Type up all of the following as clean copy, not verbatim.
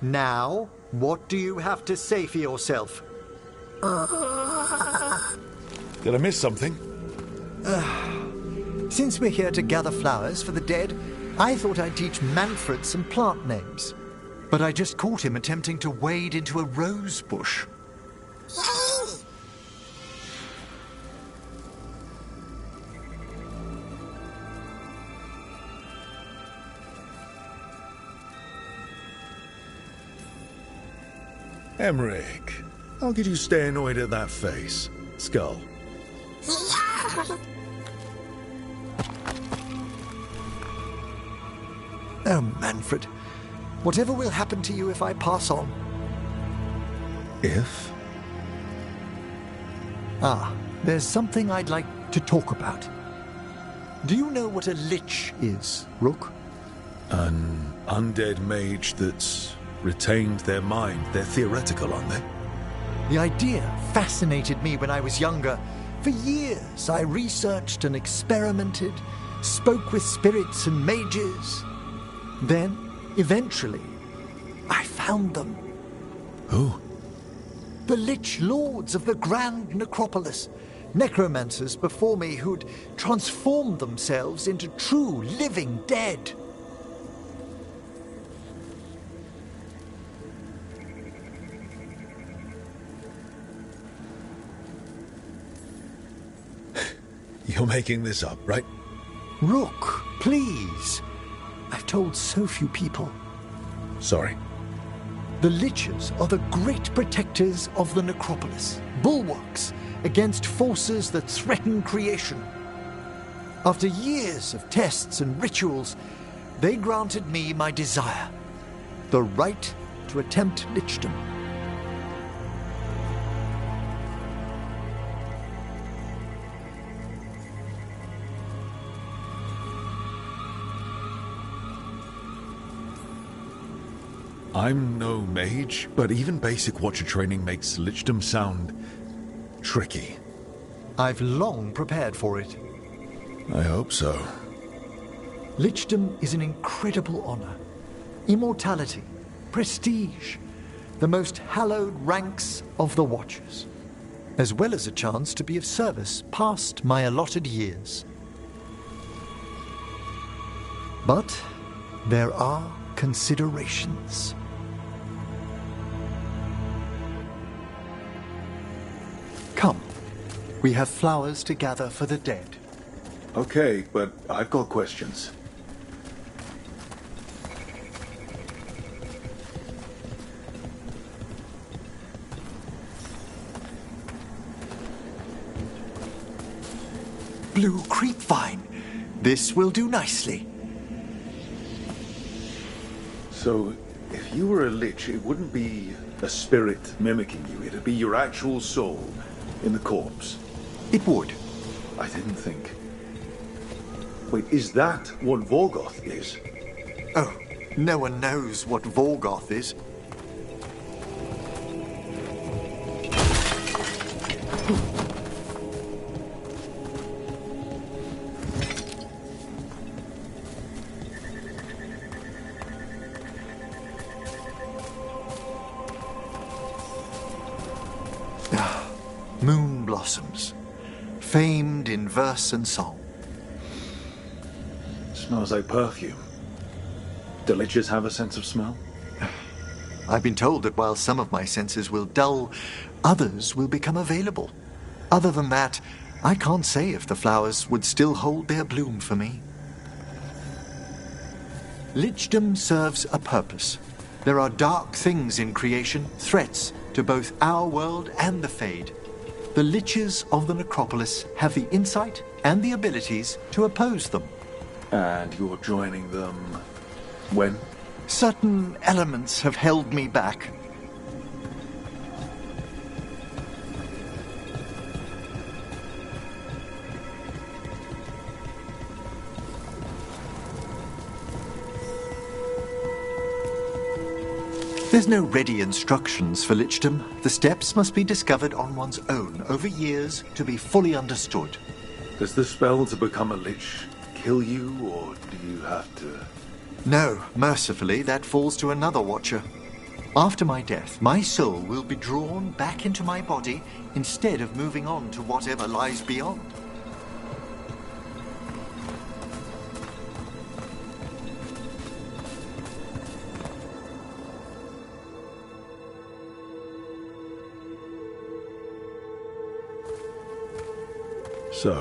Now, what do you have to say for yourself? Did I miss something? Since we're here to gather flowers for the dead, I thought I'd teach Manfred some plant names. But I just caught him attempting to wade into a rose bush. Emmerich, how could you stay annoyed at that face? Skull. Oh, Manfred. Whatever will happen to you if I pass on? If? There's something I'd like to talk about. Do you know what a lich is, Rook? An undead mage that's retained their mind. They're theoretical, aren't they? The idea fascinated me when I was younger. For years, I researched and experimented, spoke with spirits and mages. Then, eventually, I found them. Who? The Lich Lords of the Grand Necropolis. Necromancers before me who'd transformed themselves into true living dead. You're making this up, right? Rook, please. I've told so few people. Sorry. The Liches are the great protectors of the necropolis, bulwarks against forces that threaten creation. After years of tests and rituals, they granted me my desire, the right to attempt lichdom. I'm no mage, but even basic watcher training makes lichdom sound tricky. I've long prepared for it. I hope so. Lichdom is an incredible honor. Immortality, prestige, the most hallowed ranks of the Watchers, as well as a chance to be of service past my allotted years. But there are considerations. Come, we have flowers to gather for the dead. Okay, but I've got questions. Blue creepvine. This will do nicely. So, if you were a lich, it wouldn't be a spirit mimicking you. It'd be your actual soul in the corpse. It would. I didn't think. Wait, is that what Vorgoth is? Oh, no one knows what Vorgoth is. Moon blossoms, famed in verse and song. Smells like perfume. Do liches have a sense of smell? I've been told that while some of my senses will dull, others will become available. Other than that, I can't say if the flowers would still hold their bloom for me. Lichdom serves a purpose. There are dark things in creation, threats to both our world and the Fade. The Liches of the Necropolis have the insight and the abilities to oppose them. And you're joining them when? Certain elements have held me back. There's no ready instructions for lichdom. The steps must be discovered on one's own over years to be fully understood. Does the spell to become a lich kill you, or do you have to... No, mercifully, that falls to another watcher. After my death, my soul will be drawn back into my body instead of moving on to whatever lies beyond. So,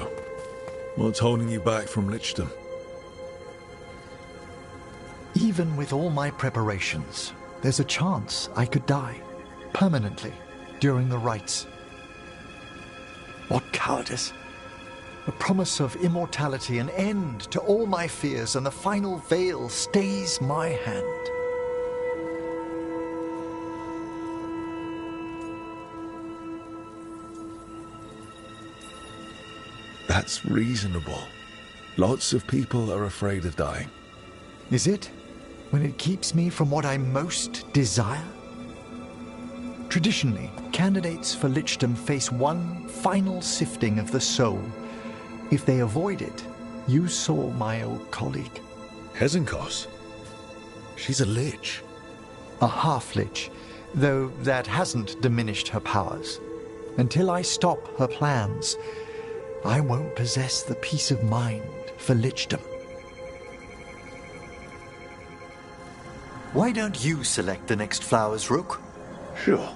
what's holding you back from lichdom? Even with all my preparations, there's a chance I could die permanently during the rites. What cowardice! A promise of immortality, an end to all my fears, and the final veil stays my hand. That's reasonable. Lots of people are afraid of dying. Is it? When it keeps me from what I most desire? Traditionally, candidates for lichdom face one final sifting of the soul. If they avoid it, you saw my old colleague. Hezenkos? She's a lich. A half-lich, though that hasn't diminished her powers. Until I stop her plans, I won't possess the peace of mind for lichdom. Why don't you select the next flowers, Rook? Sure.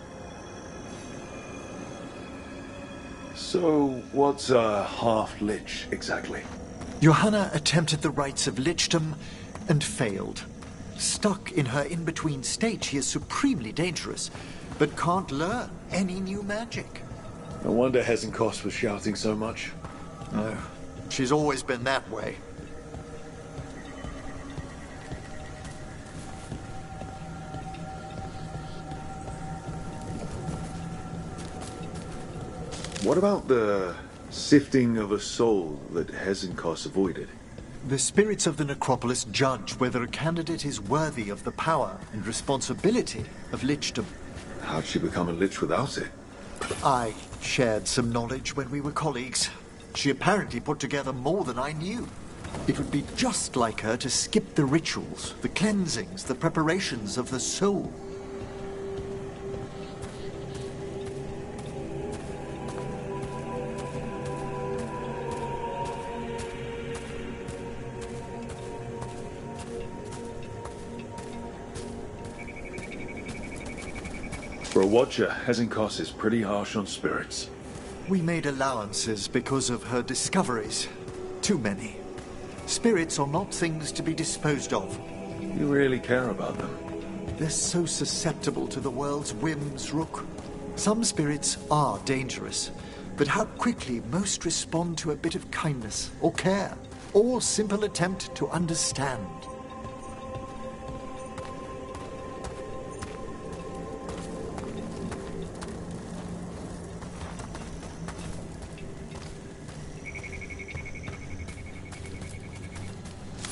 So, what's a half-lich exactly? Johanna attempted the rites of lichdom and failed. Stuck in her in-between state, she is supremely dangerous, but can't learn any new magic. No wonder Hezenkos was shouting so much. No, she's always been that way. What about the sifting of a soul that Hezenkos avoided? The spirits of the necropolis judge whether a candidate is worthy of the power and responsibility of lichdom. How'd she become a lich without it? I shared some knowledge when we were colleagues. She apparently put together more than I knew. It would be just like her to skip the rituals, the cleansings, the preparations of the soul. For a watcher, Hezenkos is pretty harsh on spirits. We made allowances because of her discoveries. Too many. Spirits are not things to be disposed of. You really care about them? They're so susceptible to the world's whims, Rook. Some spirits are dangerous, but how quickly most respond to a bit of kindness or care or simple attempt to understand.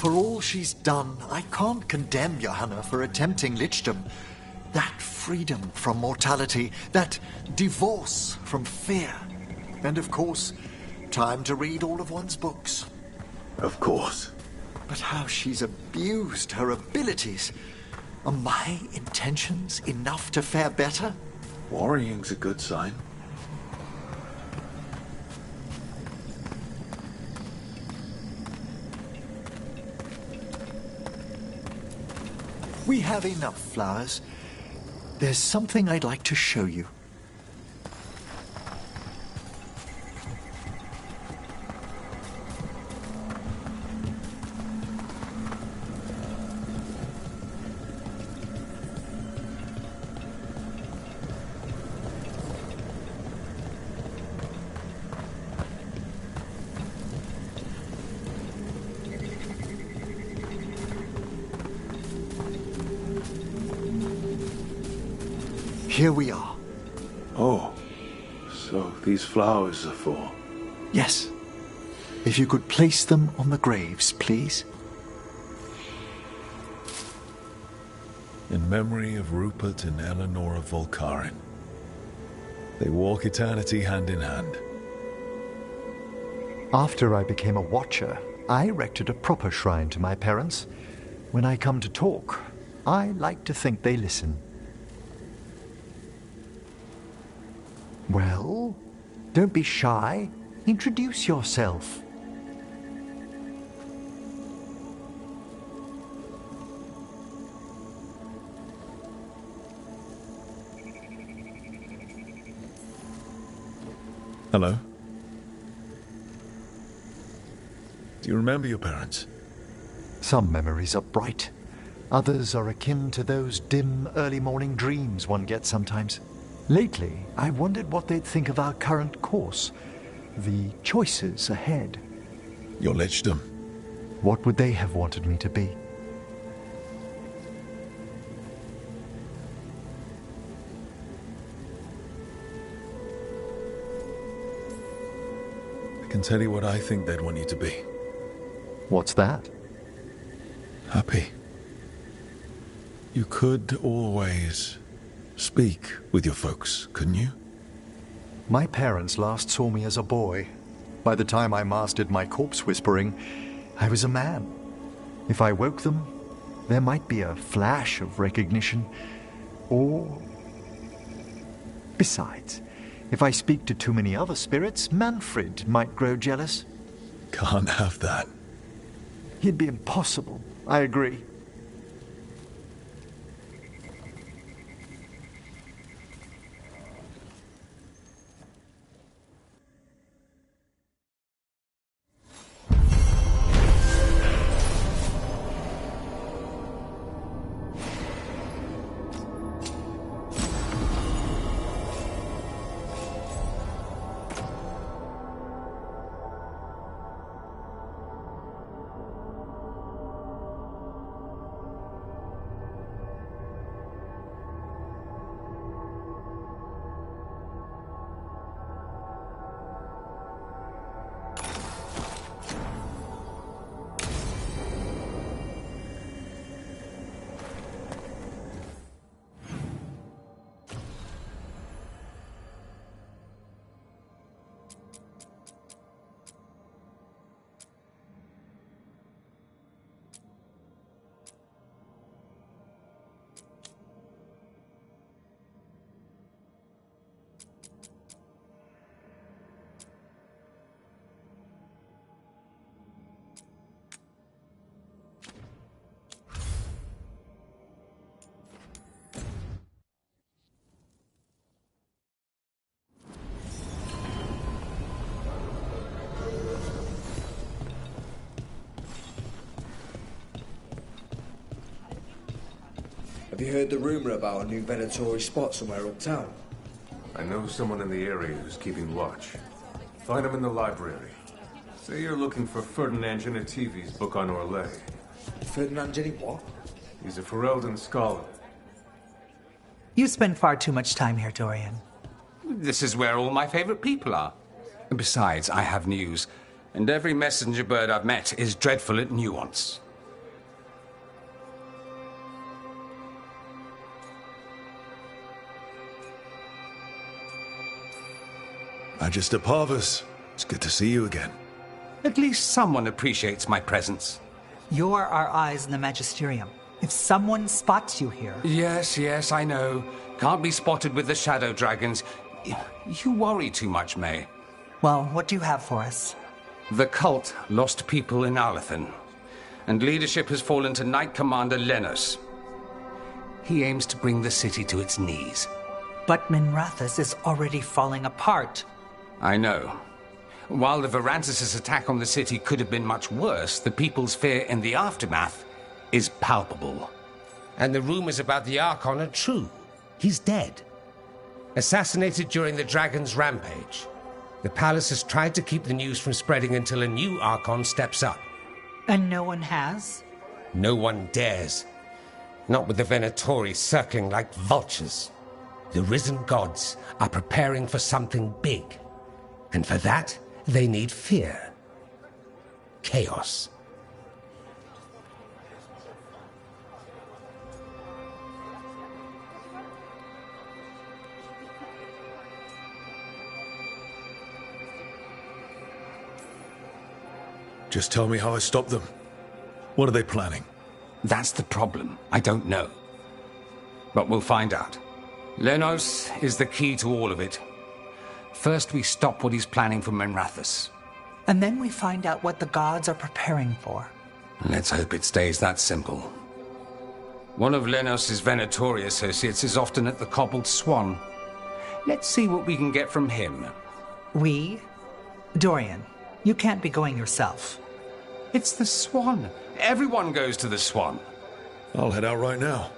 For all she's done, I can't condemn Johanna for attempting lichdom. That freedom from mortality, that divorce from fear. And of course, time to read all of one's books. Of course. But how she's abused her abilities. Are my intentions enough to fare better? Worrying's a good sign. We have enough flowers. There's something I'd like to show you. Here we are. Oh, so these flowers are for... Yes. If you could place them on the graves, please. In memory of Rupert and Eleanor of Volkaren. They walk eternity hand in hand. After I became a watcher, I erected a proper shrine to my parents. When I come to talk, I like to think they listen. Well, don't be shy. Introduce yourself. Hello? Do you remember your parents? Some memories are bright. Others are akin to those dim early morning dreams one gets sometimes. Lately, I wondered what they'd think of our current course, the choices ahead. Your lichdom. What would they have wanted me to be? I can tell you what I think they'd want you to be. What's that? Happy. You could always speak with your folks, couldn't you? My parents last saw me as a boy. By the time I mastered my corpse whispering, I was a man. If I woke them, there might be a flash of recognition, or... Besides, if I speak to too many other spirits, Manfred might grow jealous. Can't have that. It'd be impossible, I agree. Have you heard the rumour about a new Venatori spot somewhere uptown? I know someone in the area who's keeping watch. Find him in the library. Say you're looking for Ferdinand Genetivi's book on Orlais. Ferdinand Jenny what? He's a Ferelden scholar. You spend far too much time here, Dorian. This is where all my favorite people are. Besides, I have news, and every messenger bird I've met is dreadful at nuance. Magister Parvus, it's good to see you again. At least someone appreciates my presence. You're our eyes in the Magisterium. If someone spots you here... Yes, I know. Can't be spotted with the shadow dragons. You worry too much, May. Well, what do you have for us? The cult lost people in Arlathan, and leadership has fallen to Knight Commander Lenos. He aims to bring the city to its knees. But Minrathous is already falling apart. I know. While the Varantis' attack on the city could have been much worse, the people's fear in the aftermath is palpable. And the rumors about the Archon are true. He's dead. Assassinated during the Dragon's rampage. The palace has tried to keep the news from spreading until a new Archon steps up. And no one has? No one dares. Not with the Venatori circling like vultures. The risen gods are preparing for something big. And for that, they need fear. Chaos. Just tell me how I stop them. What are they planning? That's the problem. I don't know. But we'll find out. Lenos is the key to all of it. First, we stop what he's planning for Minrathous. And then we find out what the gods are preparing for. Let's hope it stays that simple. One of Lenos' Venatori associates is often at the Cobbled Swan. Let's see what we can get from him. We? Dorian, you can't be going yourself. It's the Swan. Everyone goes to the Swan. I'll head out right now.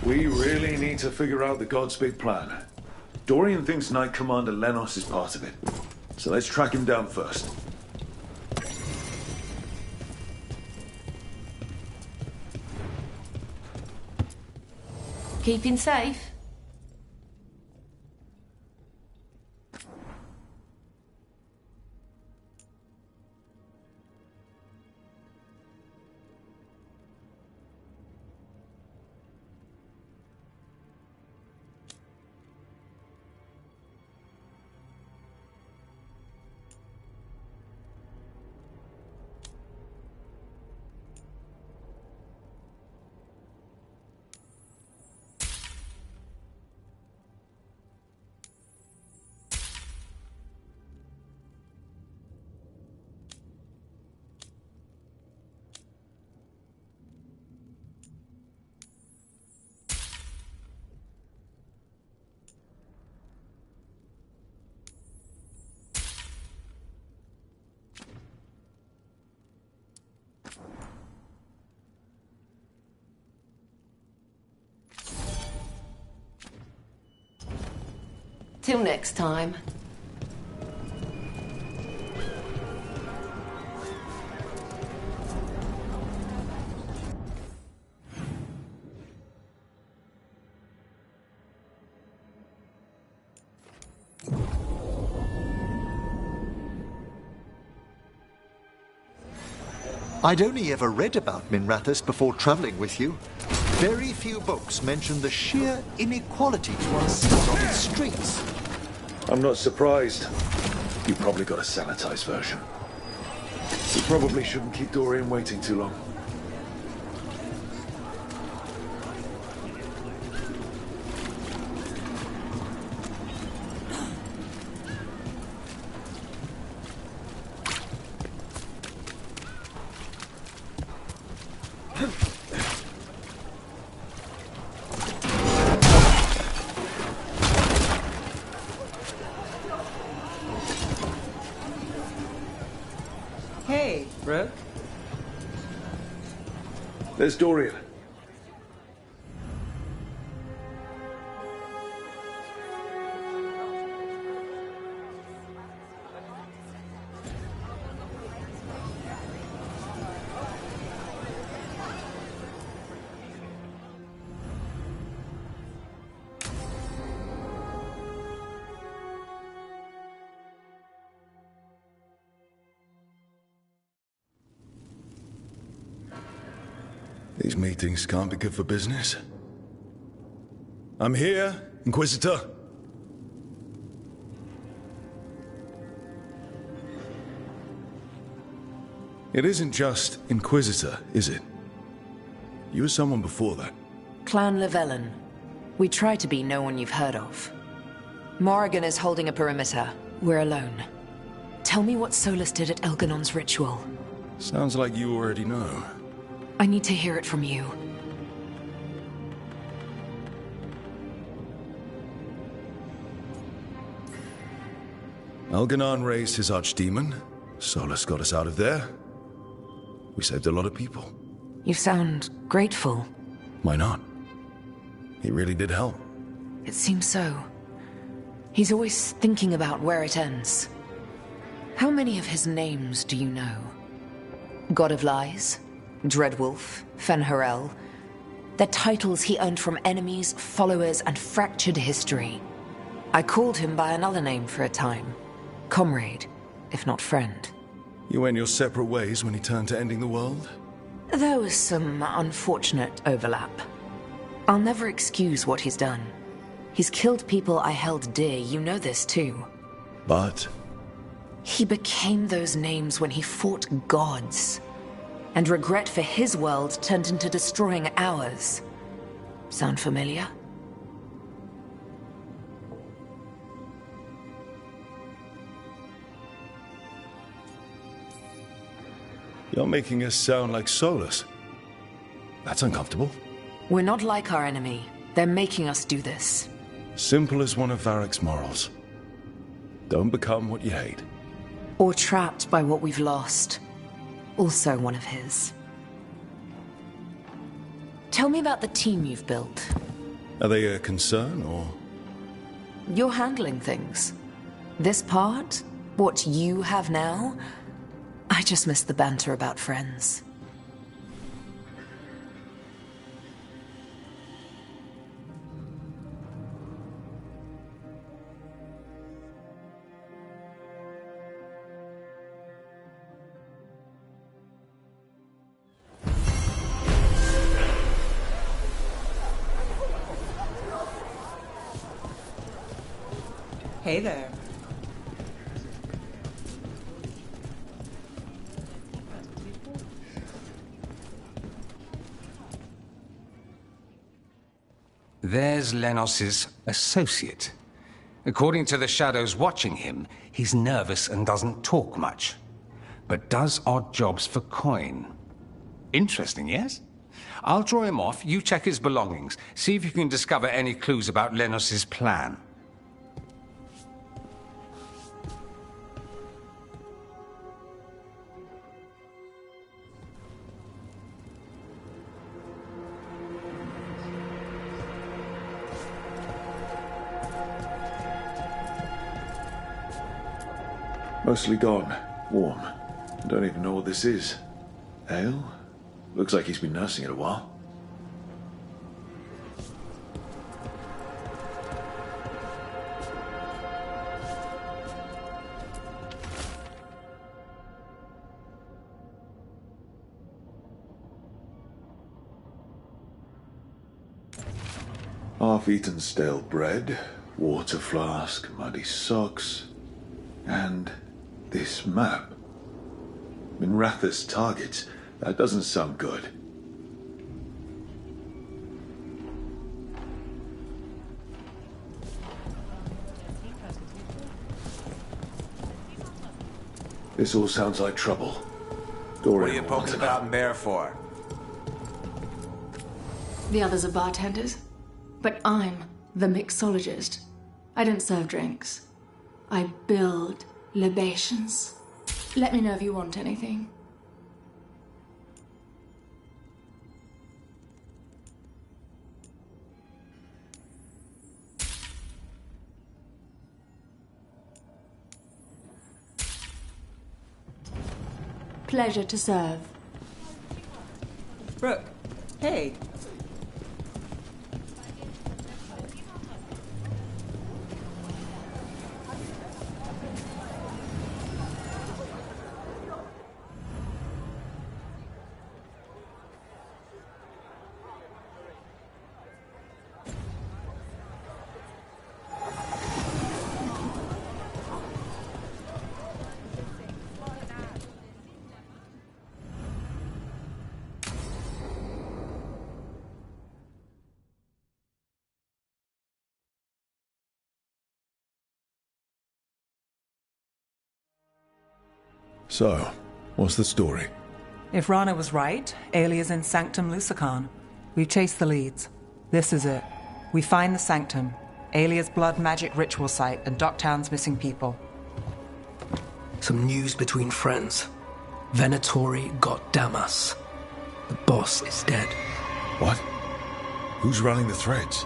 We really need to figure out the God's big plan. Dorian thinks Knight Commander Lenos is part of it. So let's track him down first. Keeping safe? Till next time. I'd only ever read about Minrathous before traveling with you. Very few books mention the sheer inequalities one sees on its streets. I'm not surprised. You probably got a sanitized version. We probably shouldn't keep Dorian waiting too long. Hey, Rook. There's Dorian. These meetings can't be good for business. I'm here, Inquisitor. It isn't just Inquisitor, is it? You were someone before that. Clan Llewellyn. We try to be no one you've heard of. Morrigan is holding a perimeter. We're alone. Tell me what Solus did at Elganon's ritual. Sounds like you already know. I need to hear it from you. Elganon raised his archdemon. Solus got us out of there. We saved a lot of people. You sound grateful. Why not? He really did help. It seems so. He's always thinking about where it ends. How many of his names do you know? God of Lies? Dreadwolf? Fen'Harel? They're titles he earned from enemies, followers, and fractured history. I called him by another name for a time. Comrade, if not friend. You went your separate ways when he turned to ending the world? There was some unfortunate overlap. I'll never excuse what he's done. He's killed people I held dear, you know this too. But He became those names when he fought gods. And regret for his world turned into destroying ours. Sound familiar? you're making us sound like Solus. That's uncomfortable. We're not like our enemy. They're making us do this. Simple as one of Varric's morals. Don't become what you hate. Or trapped by what we've lost. Also one of his. Tell me about the team you've built. Are they a concern, or...? You're handling things. This part, what you have now, I just miss the banter about friends. Hey there. There's Lenos's associate. According to the shadows watching him, he's nervous and doesn't talk much, but does odd jobs for coin. Interesting, yes? I'll draw him off, you check his belongings, see if you can discover any clues about Lenos's plan. Mostly gone. Warm. Don't even know what this is. Ale? Looks like he's been nursing it a while. Half-eaten stale bread, water flask, muddy socks, and this map. Minratha's targets. That doesn't sound good. This all sounds like trouble. Dorian What are you poking about in Bear for? The others are bartenders, but I'm the mixologist. I don't serve drinks. I build libations. Let me know if you want anything. Pleasure to serve. Brooke, hey. So, what's the story? If Rana was right, Aelia's in Sanctum Lusican. We've chased the leads. This is it. We find the Sanctum, Aelia's blood magic ritual site, and Docktown's missing people. Some news between friends. Venatori got Damas. The boss is dead. What? Who's running the threads?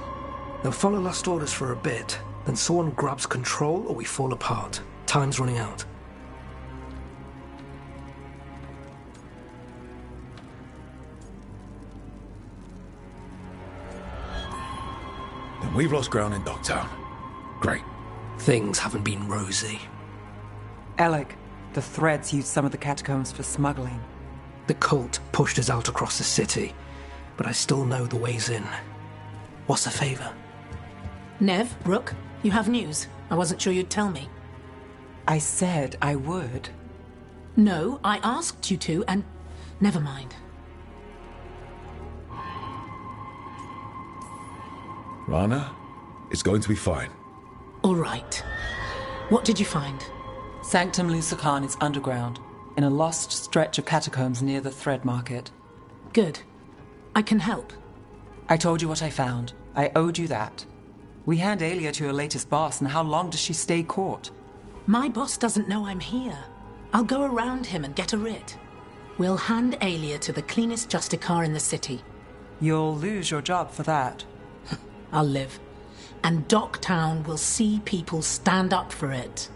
They'll follow last orders for a bit, then someone grabs control or we fall apart. Time's running out. Then we've lost ground in Docktown. Great. Things haven't been rosy. Alec, the threads used some of the catacombs for smuggling. The cult pushed us out across the city, but I still know the ways in. What's the favor? Nev, Rook, you have news. I wasn't sure you'd tell me. I said I would. No, I asked you to, and never mind. Rana, it's going to be fine. All right. What did you find? Sanctum Lusacan is underground, in a lost stretch of catacombs near the Thread Market. Good. I can help. I told you what I found. I owed you that. We hand Aelia to your latest boss, and how long does she stay caught? My boss doesn't know I'm here. I'll go around him and get a writ. We'll hand Aelia to the cleanest Justicar in the city. You'll lose your job for that. I'll live. And Docktown will see people stand up for it.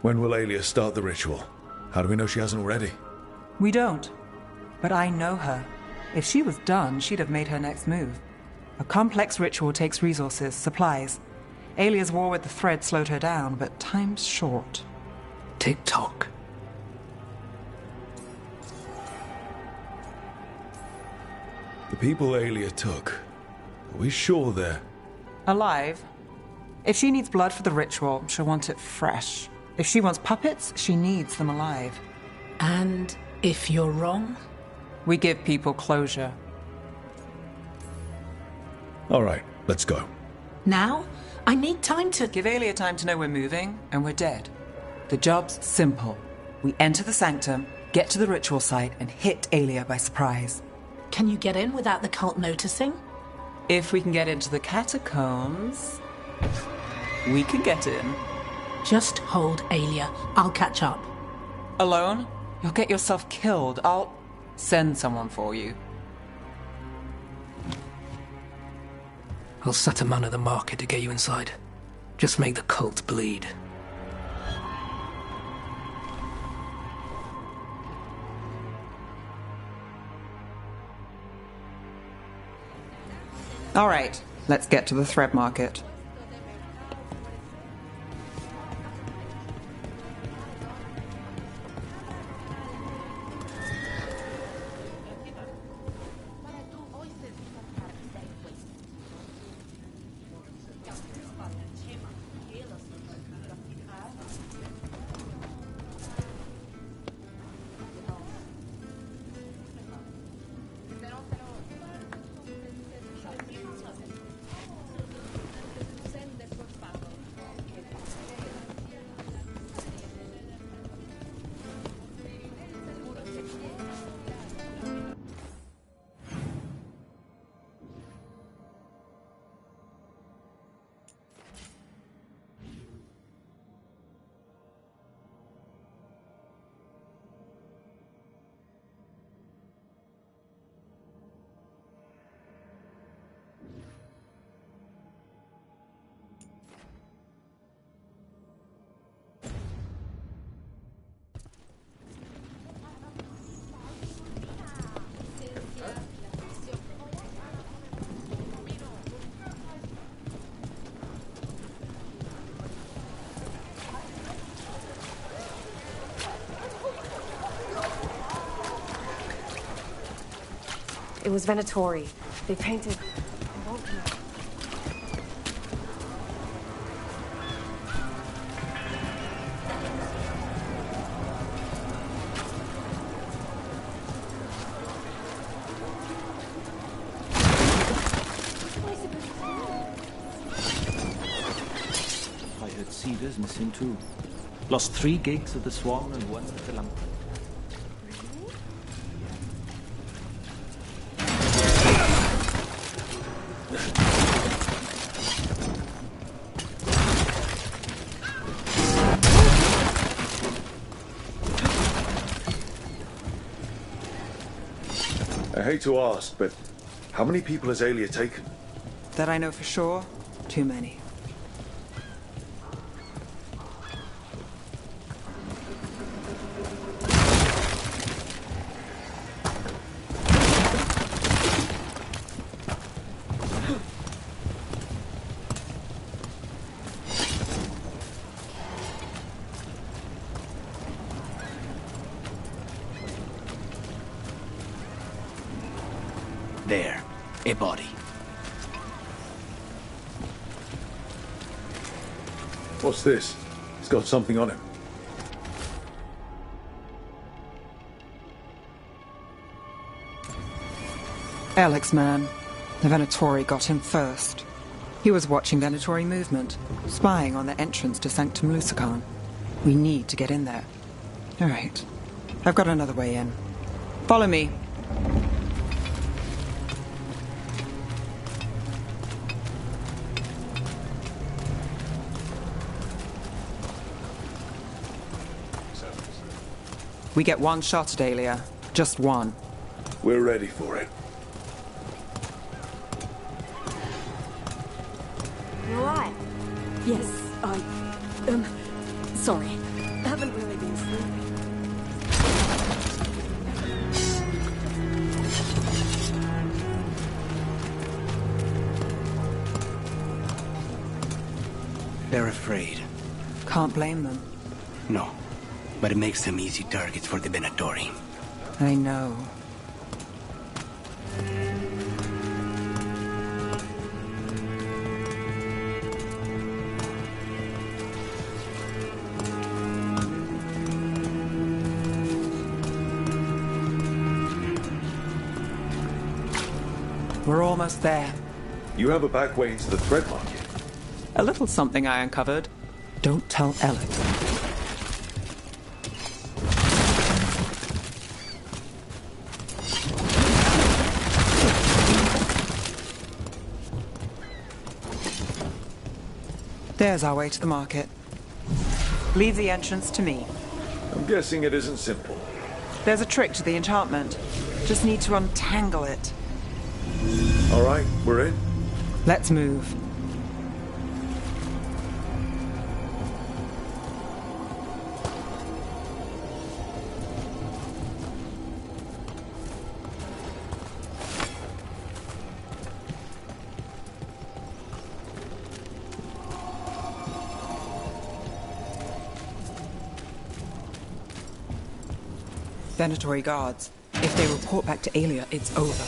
When will Aelia start the ritual? How do we know she hasn't already? We don't. But I know her. If she was done, she'd have made her next move. A complex ritual takes resources, supplies. Aelia's war with the Thread slowed her down, but time's short. Tick-tock. The people Aelia took, are we sure they're... Alive. If she needs blood for the ritual, she'll want it fresh. If she wants puppets, she needs them alive. And if you're wrong? We give people closure. All right, let's go. Now? I need time to... Give Aelia time to know we're moving, and we're dead. The job's simple. We enter the sanctum, get to the ritual site, and hit Aelia by surprise. Can you get in without the cult noticing? If we can get into the catacombs, we can get in. Just hold Aelia. I'll catch up. Alone? You'll get yourself killed. I'll send someone for you. I'll set a man at the market to get you inside. Just make the cult bleed. All right, let's get to the Thread Market. It was Venatori. They painted... I heard Cedar's missing too. Lost 3 gigs of the Swan and 1 of the Lantern. I hate to ask, but how many people has Aelia taken? That I know for sure, too many. There. A body. What's this? He's got something on him. Alex, man. The Venatori got him first. He was watching Venatori movement, spying on the entrance to Sanctum Lusican. We need to get in there. All right. I've got another way in. Follow me. We get one shot at Aelia. Just one. We're ready for it. You alright? Yes, sorry. Haven't really been sleeping. They're afraid. Can't blame them. No, but it makes them easy targets for the Venatori. I know. We're almost there. You have a back way into the thread market. A little something I uncovered. Don't tell Alex. There's our way to the market. Leave the entrance to me. I'm guessing it isn't simple. There's a trick to the enchantment. Just need to untangle it. All right, we're in. Let's move. Venatori guards. If they report back to Aelia, it's over.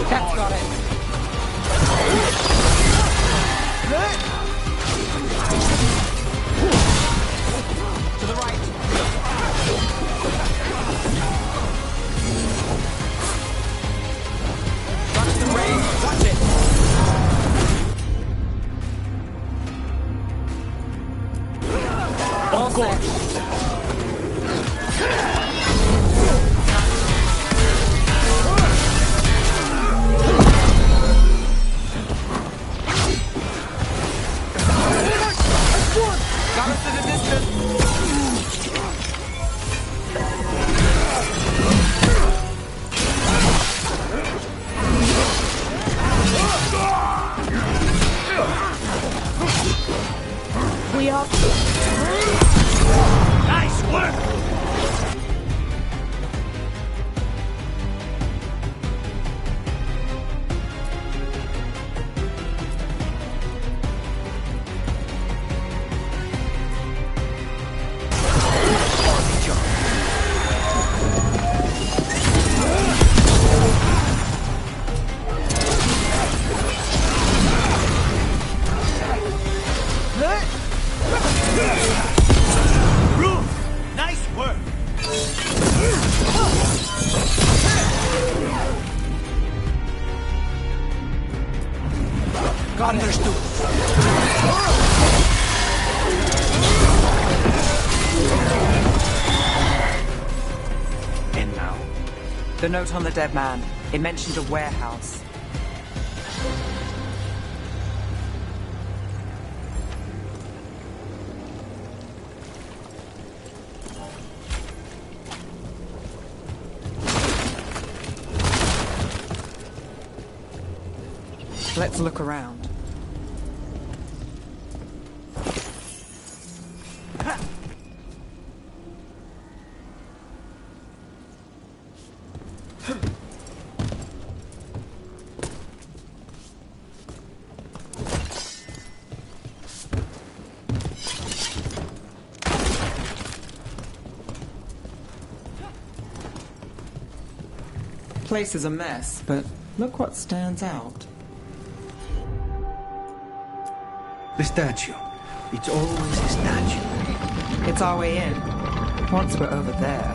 That's got it. To the right. Got some range. Watch it. All set. Got us in the distance. We are... Nice work! Nice work! Got it. Understood. And now? The note on the dead man. It mentioned a warehouse. Let's look around. Place is a mess, but look what stands out. The statue. It's always a statue. It's our way in. Once we're over there.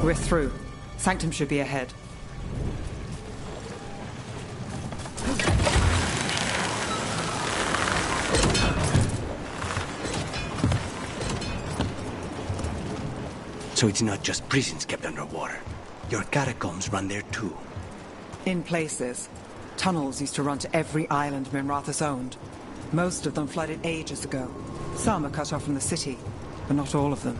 We're through. Sanctum should be ahead. So it's not just prisons kept underwater. Your catacombs run there too. In places. Tunnels used to run to every island Minrathous owned. Most of them flooded ages ago. Some are cut off from the city, but not all of them.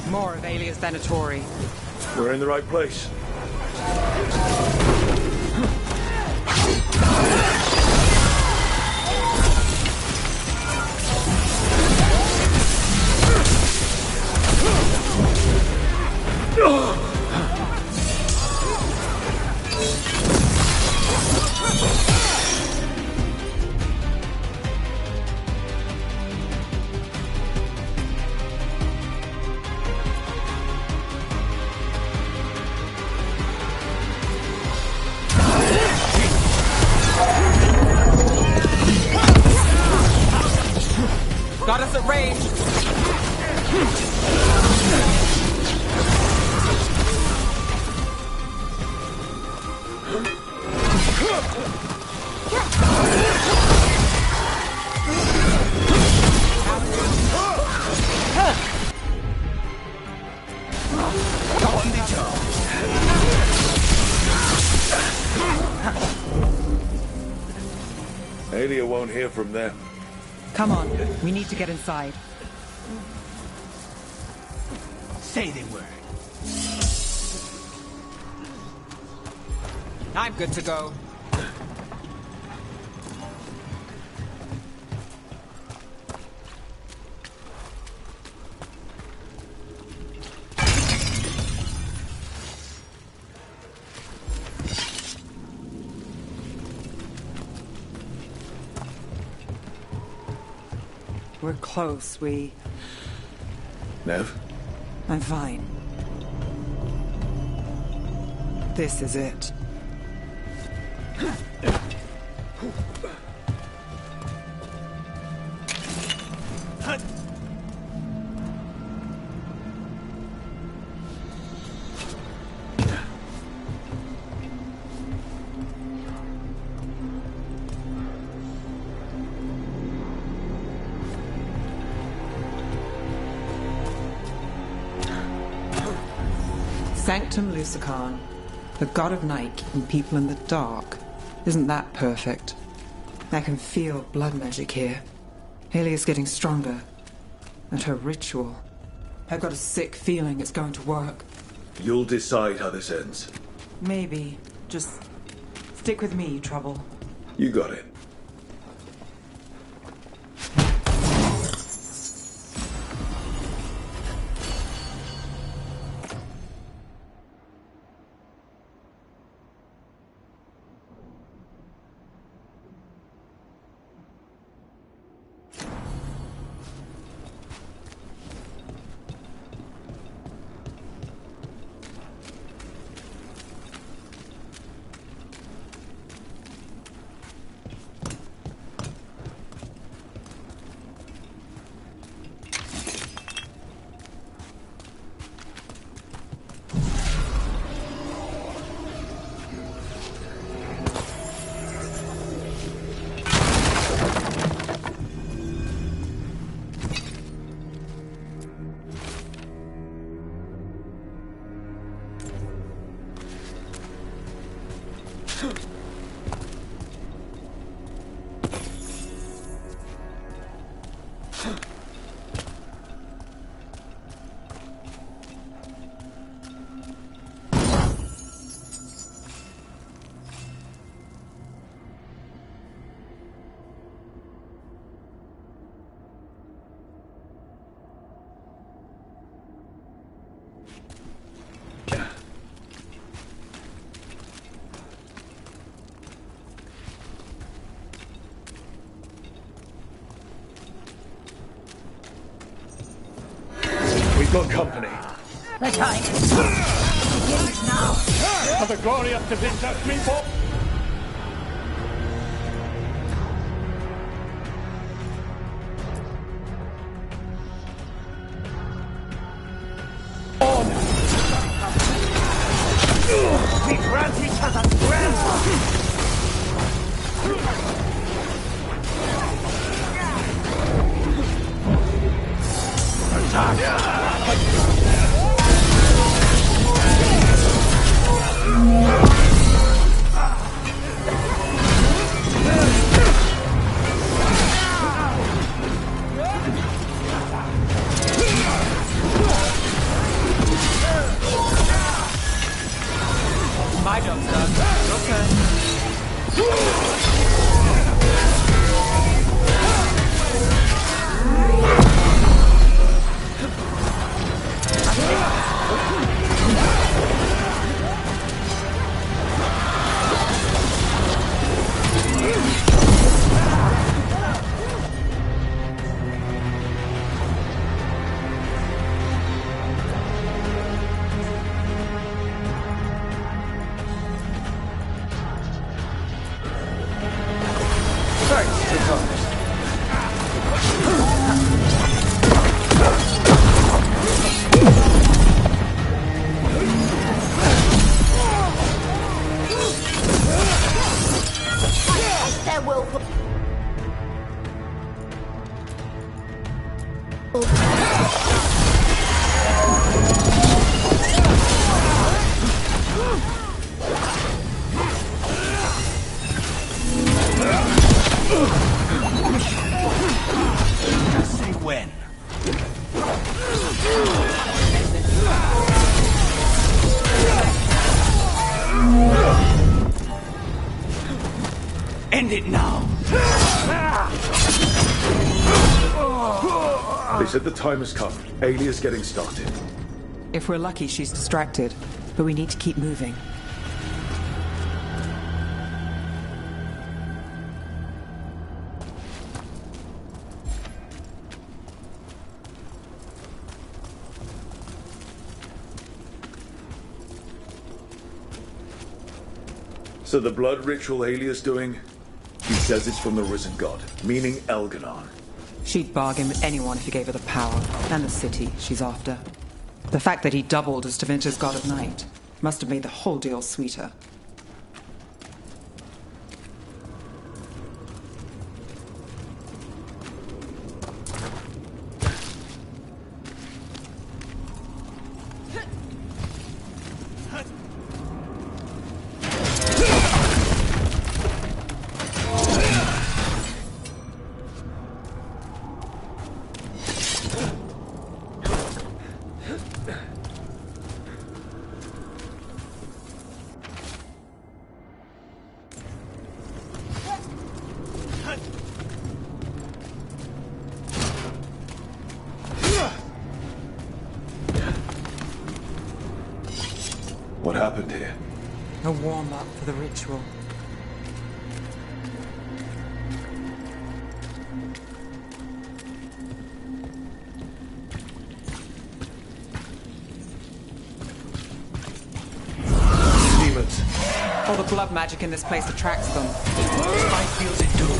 More of Alia's Venatori. We're in the right place. Got us at range. Alia won't hear from them. Come on, we need to get inside. Say the word. I'm good to go. We're close, Nev? I'm fine. This is it. Sanctum Lucican, the god of night keeping people in the dark. Isn't that perfect? I can feel blood magic here. Alia's getting stronger. And her ritual. I've got a sick feeling it's going to work. You'll decide how this ends. Maybe. Just stick with me, Trouble. You got it. We've got company. The time begins now. For the glory of the Vinter people. We grant each other strength. My job's done. Your turn. There will Just say when. End it now. They said the time has come. Alia's getting started. If we're lucky, she's distracted. But we need to keep moving. So the blood ritual Alia's doing, he says it's from the risen god, meaning Elganon. She'd bargain with anyone if he gave her the power, and the city she's after. The fact that he doubled as Tevinter's god of night must have made the whole deal sweeter. What happened here? A warm-up for the ritual. Demons. All the blood magic in this place attracts them. I feels it too.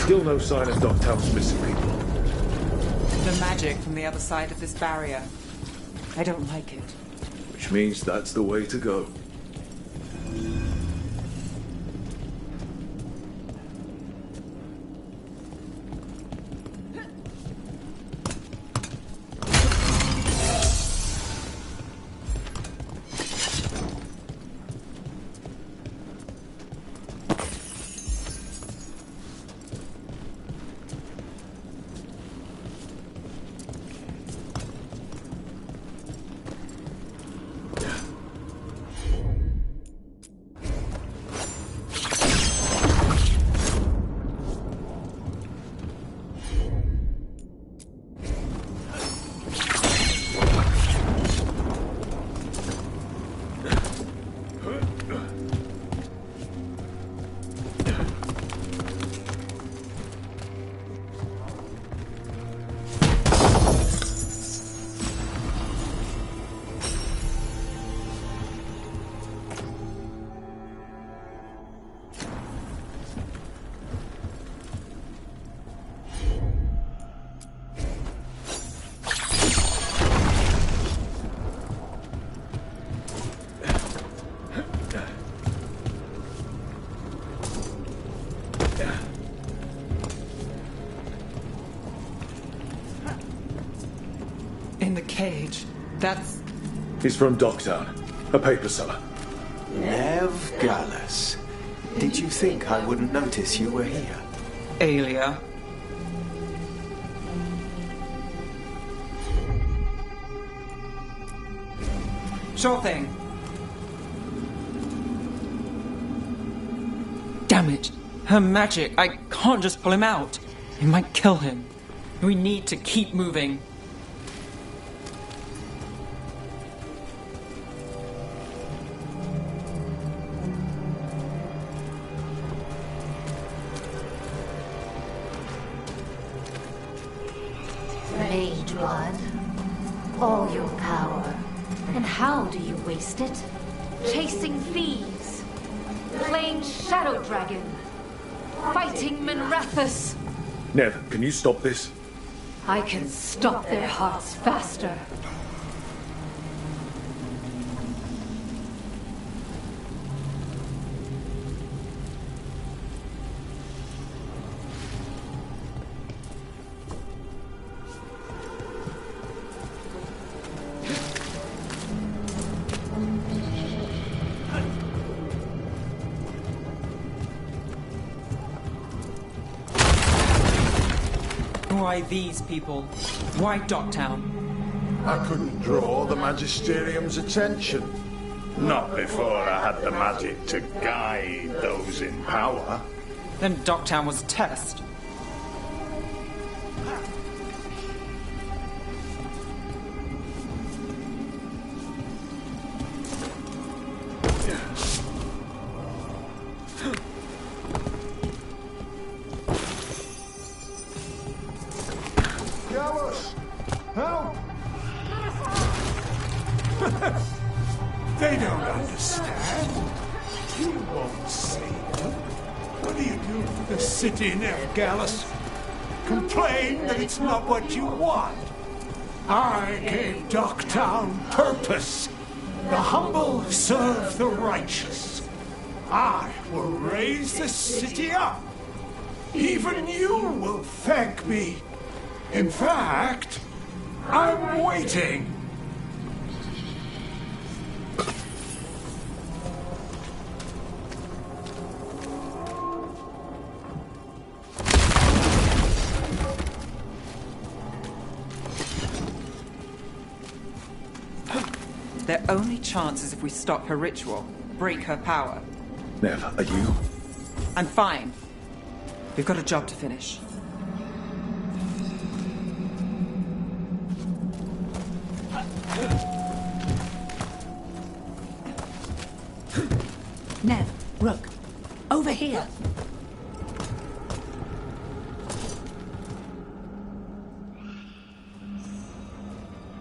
Still no sign of Dogtown's missing people. The magic from the other side of this barrier. I don't like it. Which means that's the way to go. In the cage. That's... He's from Dogtown, a paper seller. Lev Gallus. Did you think I wouldn't notice you were here? Aelia. Sure thing. Damn it. Her magic. I can't just pull him out. It might kill him. We need to keep moving. Mage blood. all your power. And how do you waste it? Chasing thieves, playing Shadow Dragon, fighting Minrathus. Nev, can you stop this? I can stop their hearts faster. Why these people? Why Docktown? I couldn't draw the Magisterium's attention. Not before I had the magic to guide those in power. Then Docktown was a test. They don't understand. You won't save them. What do you do for the city, Nergalus? Complain that it's not what you want. I gave Docktown purpose. The humble serve the righteous. I will raise the city up. Even you will thank me. In fact, I'm waiting. Their only chance is if we stop her ritual, break her power. Nev, are you? I'm fine. We've got a job to finish. Nev, Rook, over here.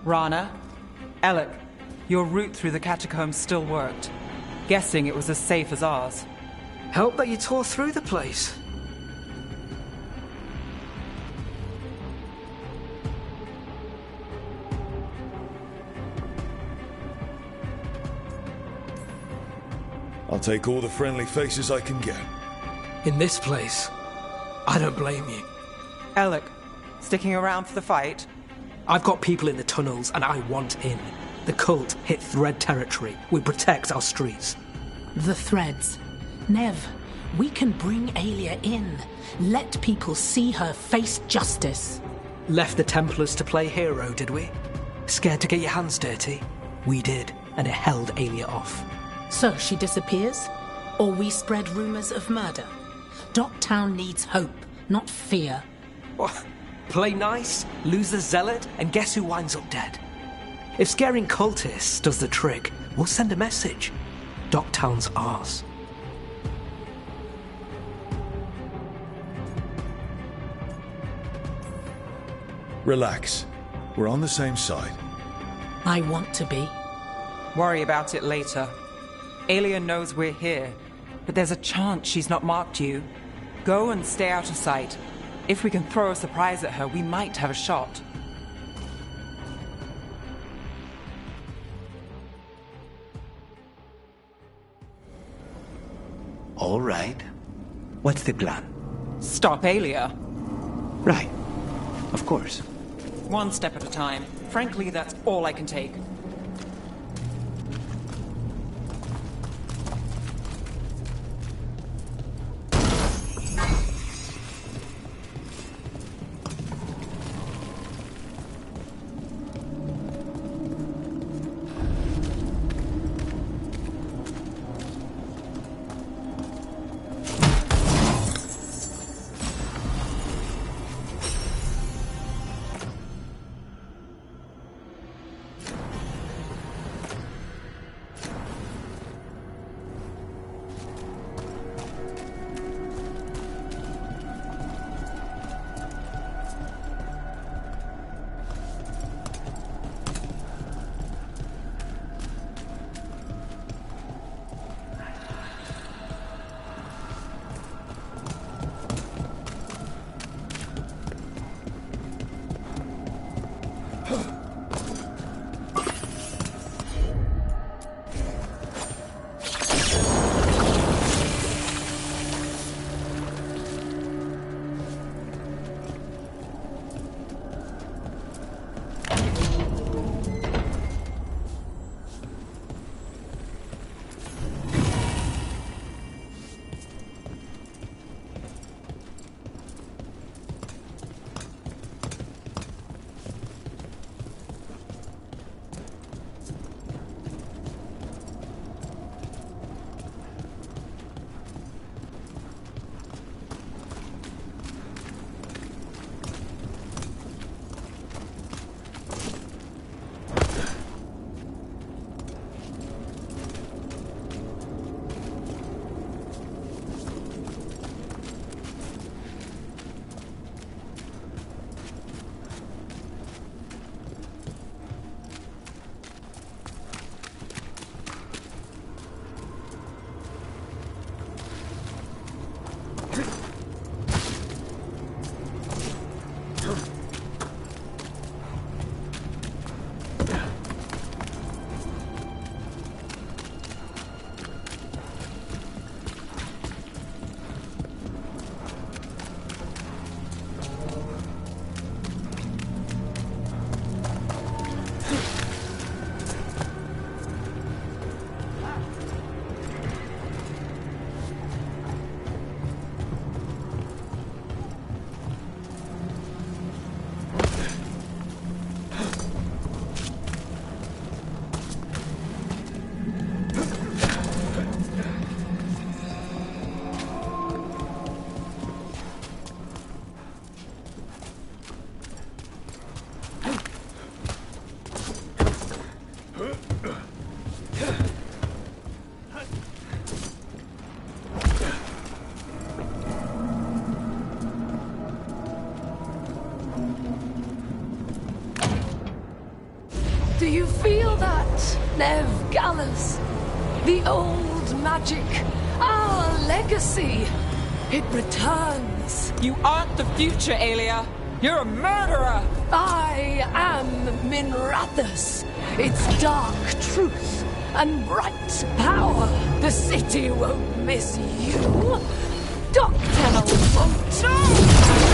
Rana, Alec, your route through the catacombs still worked. Guessing it was as safe as ours. Help that you tore through the place. I'll take all the friendly faces I can get. In this place, I don't blame you. Alec, sticking around for the fight? I've got people in the tunnels and I want in. The cult hit Thread territory. We protect our streets. The Threads. Nev, we can bring Aelia in. Let people see her face justice. Left the Templars to play hero, did we? Scared to get your hands dirty? We did, and it held Aelia off. So she disappears? Or we spread rumors of murder? Docktown needs hope, not fear. What? Play nice, lose the zealot, and guess who winds up dead? If scaring cultists does the trick, we'll send a message. Docktown's ours. Relax. We're on the same side. I want to be. Worry about it later. Aelia knows we're here, but there's a chance she's not marked you. Go and stay out of sight. If we can throw a surprise at her, we might have a shot. All right. What's the plan? Stop Aelia. Right. Of course. One step at a time. Frankly, that's all I can take. Do you feel that, Nev Gallus? The old magic, our legacy. It returns. You aren't the future, Aelia. You're a murderer. I am Minrathus. Its dark truth and bright power. The city won't miss you. Doctel won't. No!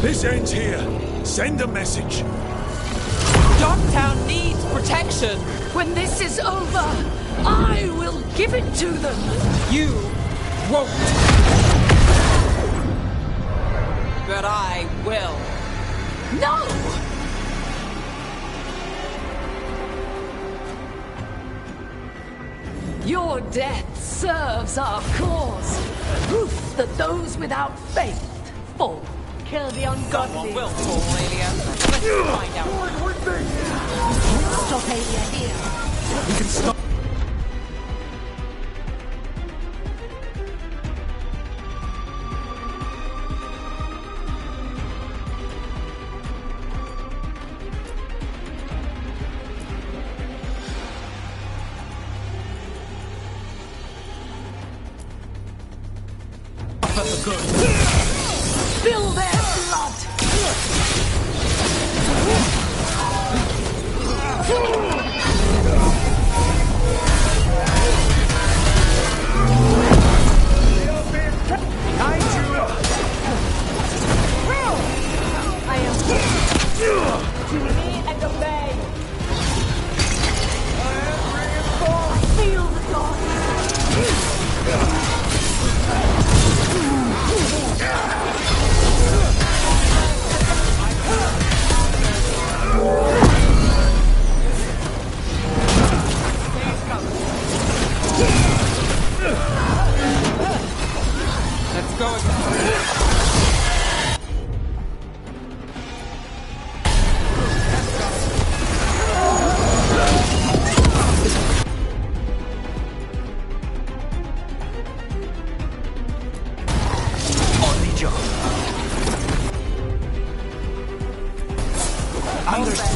This ends here. Send a message. Dogtown needs protection. When this is over, I will give it to them. You won't. But I will. No! Your death serves our cause. Proof that those without faith fall. Kill the ungodly. Someone will fall, Aelia. Let's find out. Stop Aelia here. We can stop. Spill their blood! Behind you! I am here to lead and obey. I feel the Let's go again. On the job. Understood.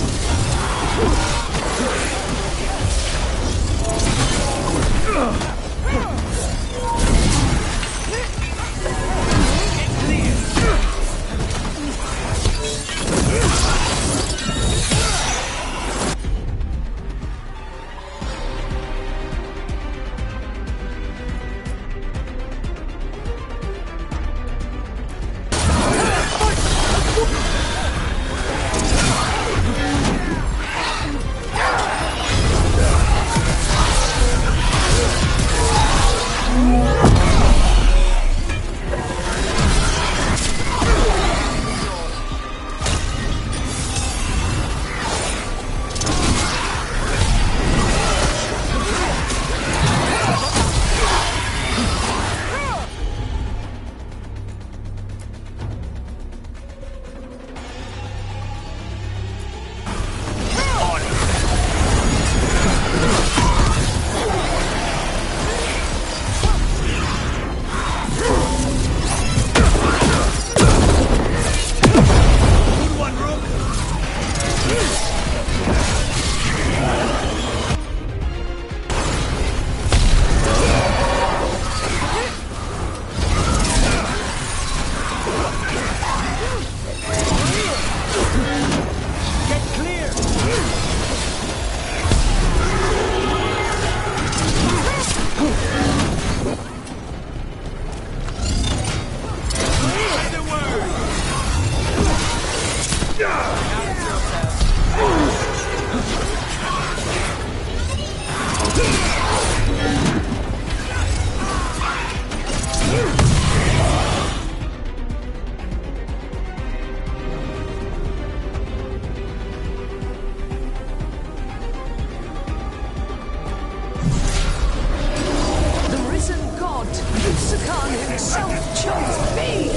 Arlathan himself chose me!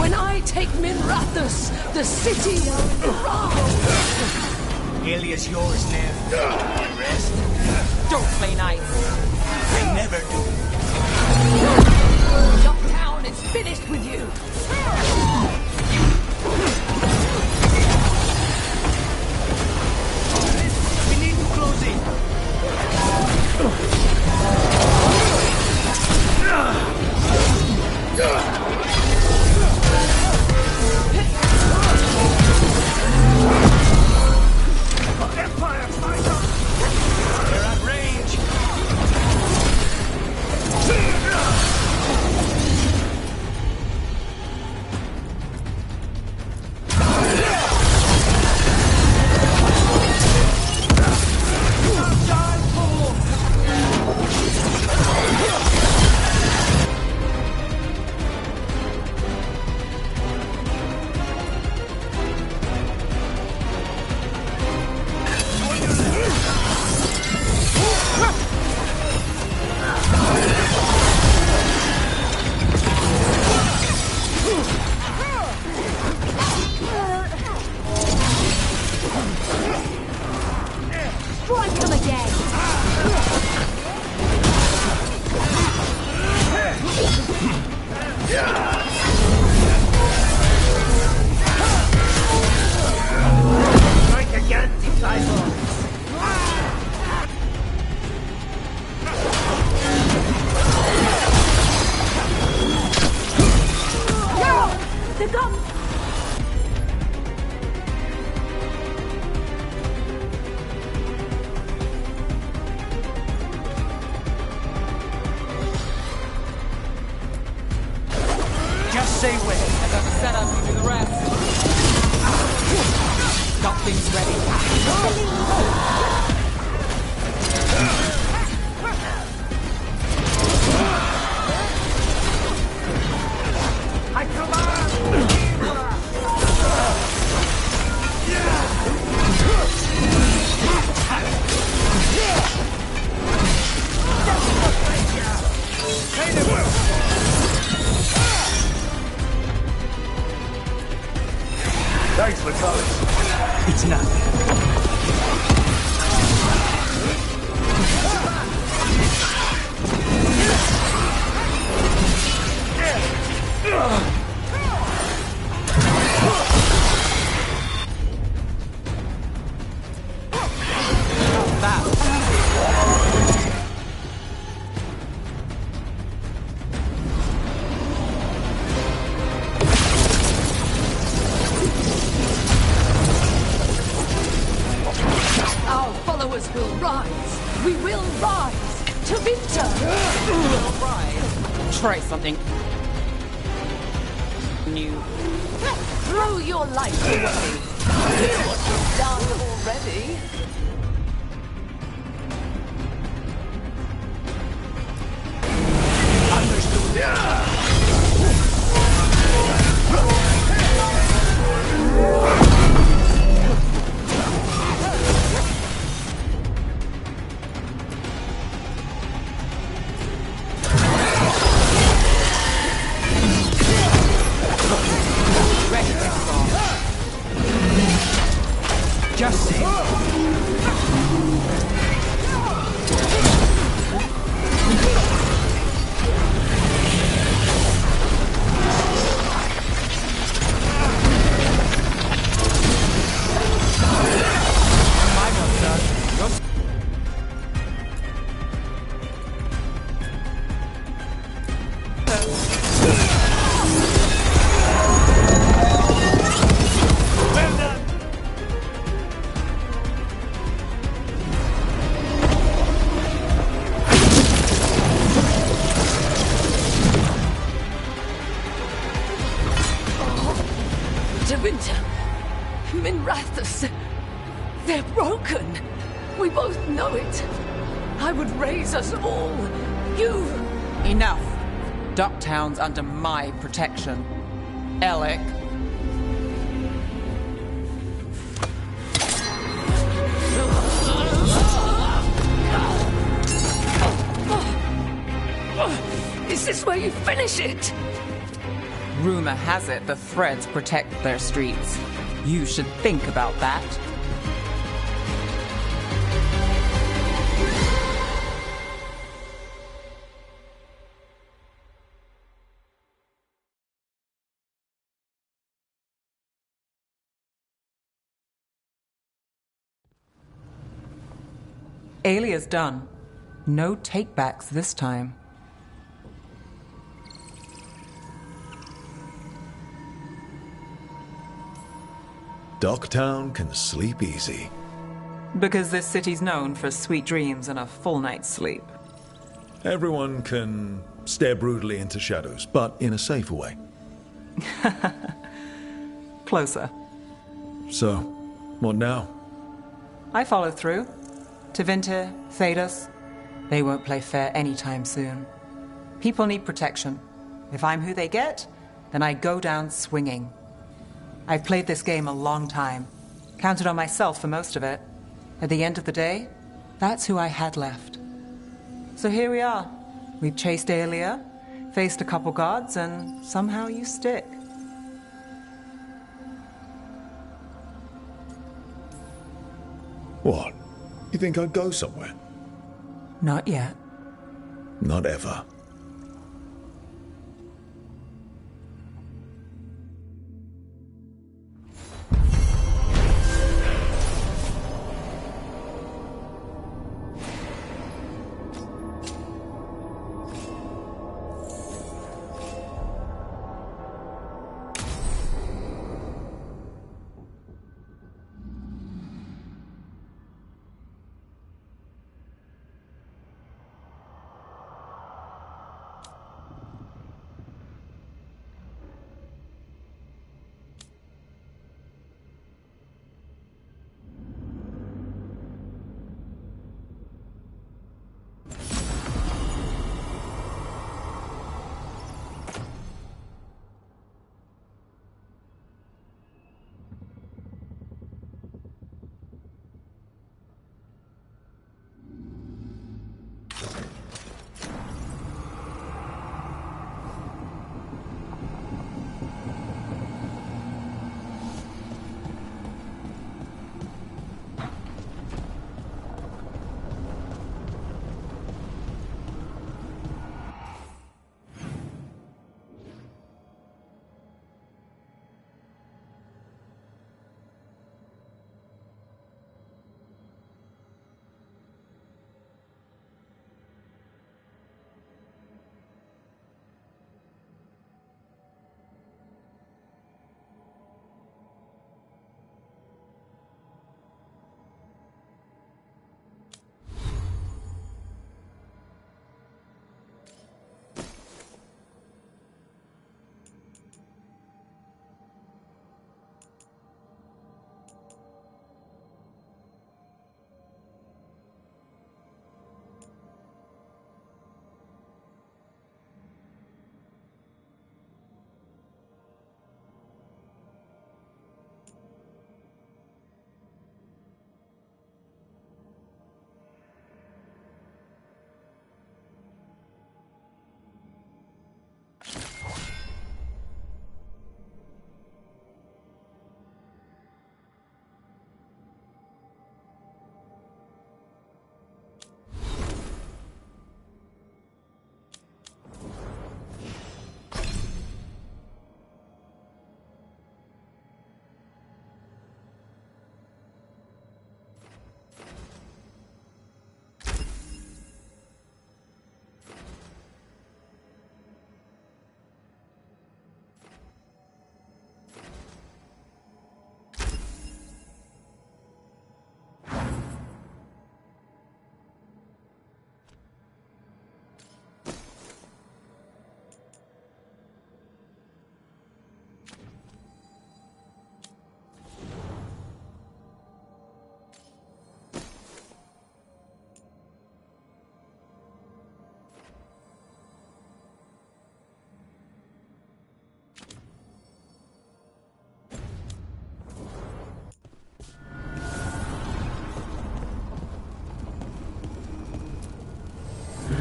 When I take Minrathous, the city will thrive! Alia's yours now. The rest? Don't play nice. I never do. Ducktown is finished with you! We need to close in. Empire fighter! They're at range. Strike them again! Strike again, disciple. The gun! Just say when. I got the setup, you do the rest. Got things ready. I command! Thanks, Vitalis. It's nothing. Our followers will rise! We will rise! To Vinter! We'll rise. Try something new. Throw your life away! It's what you've done already! Just say. To Winter, Minrathous, they're broken. We both know it. I would raise us all. You... Enough. Ducktown's under my protection. Alec. Is this where you finish it? Rumor has it the Threads protect their streets. You should think about that. Alia's done. No takebacks this time. Docktown can sleep easy. Because this city's known for sweet dreams and a full night's sleep. Everyone can stare brutally into shadows, but in a safer way. Closer. So, what now? I follow through. Tevinter, Thedas. They won't play fair anytime soon. People need protection. If I'm who they get, then I go down swinging. I've played this game a long time. Counted on myself for most of it. At the end of the day, that's who I had left. So here we are. We've chased Alia, faced a couple guards, and somehow you stick. What? You think I'd go somewhere? Not yet. Not ever.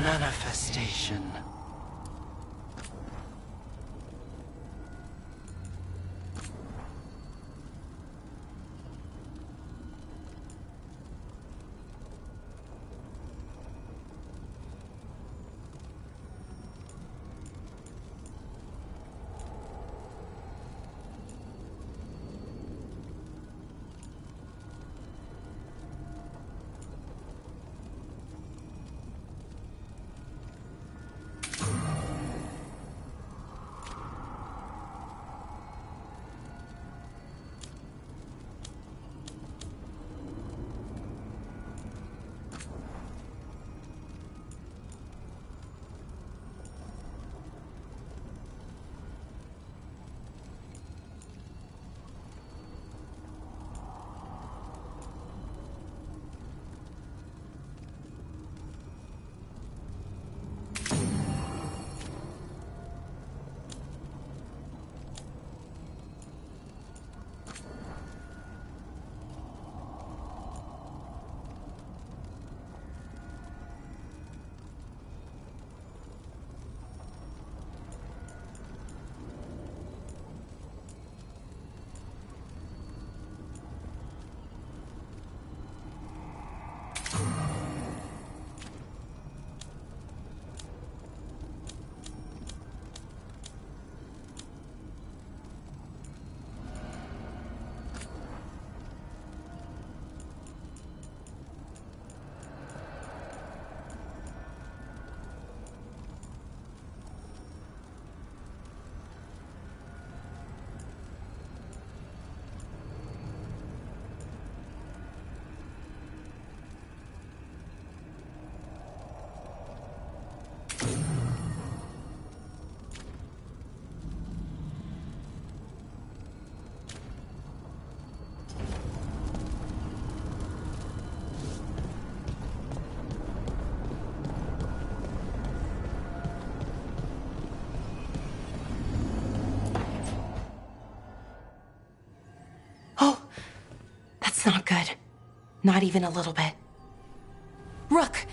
Manifestation. Not even a little bit. Rook,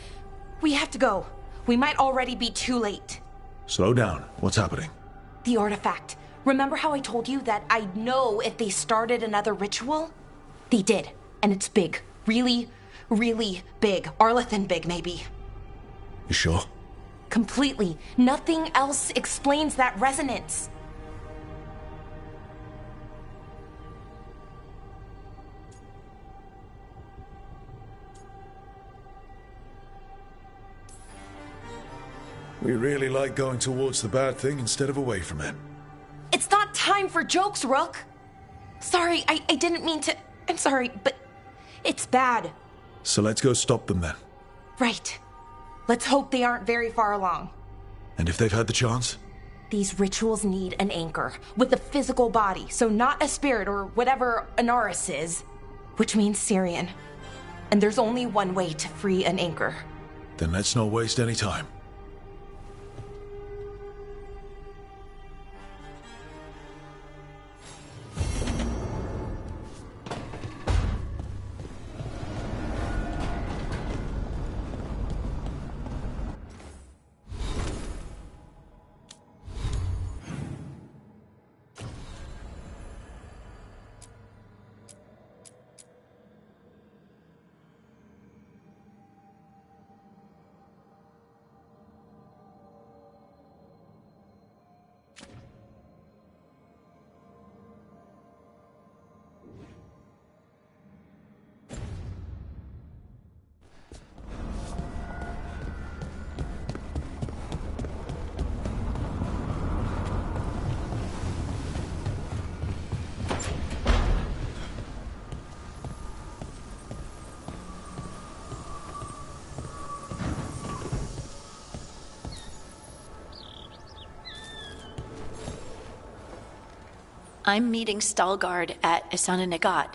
we have to go. We might already be too late. Slow down. What's happening? The artifact. Remember how I told you that I'd know if they started another ritual? They did. And it's big. Really, really big. Arlathan big, maybe. You sure? Completely. Nothing else explains that resonance. We really like going towards the bad thing instead of away from it. It's not time for jokes, Rook. Sorry, I didn't mean to... I'm sorry, but it's bad. So let's go stop them then. Right. Let's hope they aren't very far along. And if they've had the chance? These rituals need an anchor with a physical body, so not a spirit or whatever Anaris is, which means Syrian. And there's only one way to free an anchor. Then let's not waste any time. I'm meeting Stalgard at Isana Nagat,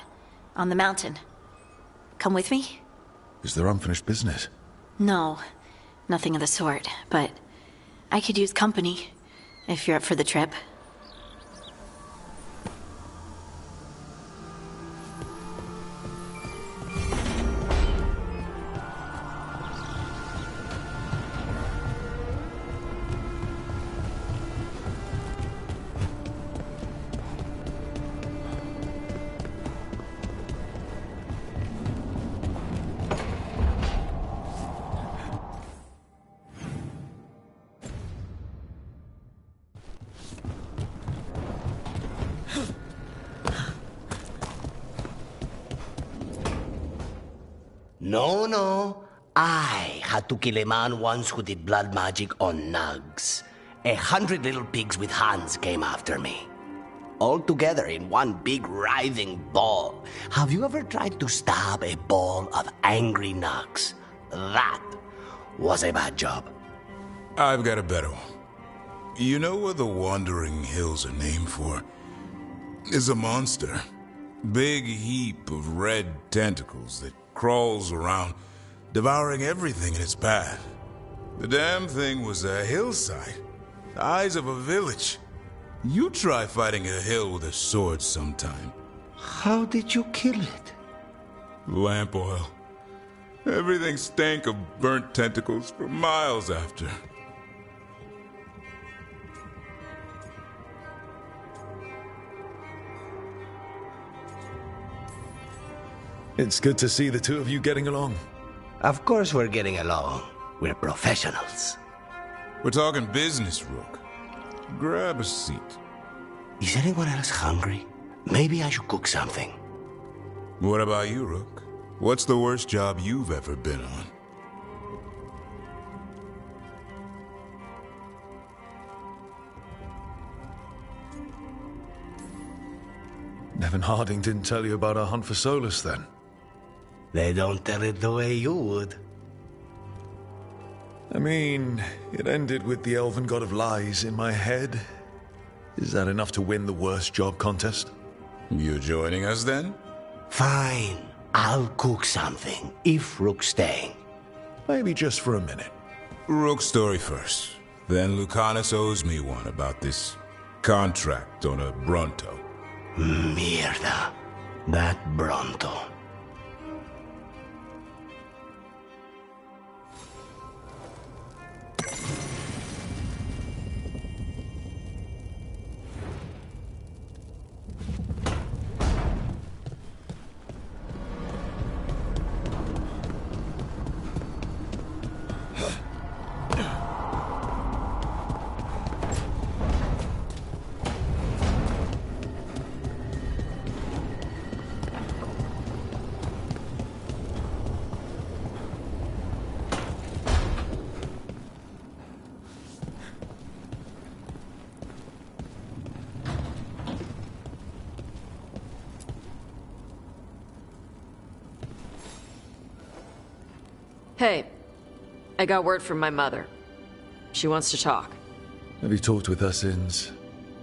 on the mountain. Come with me? Is there unfinished business? No, nothing of the sort, but I could use company, if you're up for the trip. No. I had to kill a man once who did blood magic on nugs. 100 little pigs with hands came after me. All together in one big writhing ball. Have you ever tried to stab a ball of angry nugs? That was a bad job. I've got a better one. You know what the Wandering Hills are named for? It's a monster. Big heap of red tentacles that crawls around, devouring everything in its path. The damn thing was a hillside, the eyes of a village. You try fighting a hill with a sword sometime. How did you kill it? Lamp oil. Everything stank of burnt tentacles for miles after. It's good to see the two of you getting along. Of course we're getting along. We're professionals. We're talking business, Rook. Grab a seat. Is anyone else hungry? Maybe I should cook something. What about you, Rook? What's the worst job you've ever been on? Nevin Harding didn't tell you about our hunt for Solus, then? They don't tell it the way you would. I mean, it ended with the elven god of lies in my head. Is that enough to win the worst job contest? You joining us, then? Fine. I'll cook something, if Rook's staying. Maybe just for a minute. Rook's story first. Then Lucanus owes me one about this contract on a Bronto. Mierda. That Bronto. Hey, I got word from my mother. She wants to talk. Have you talked with her since?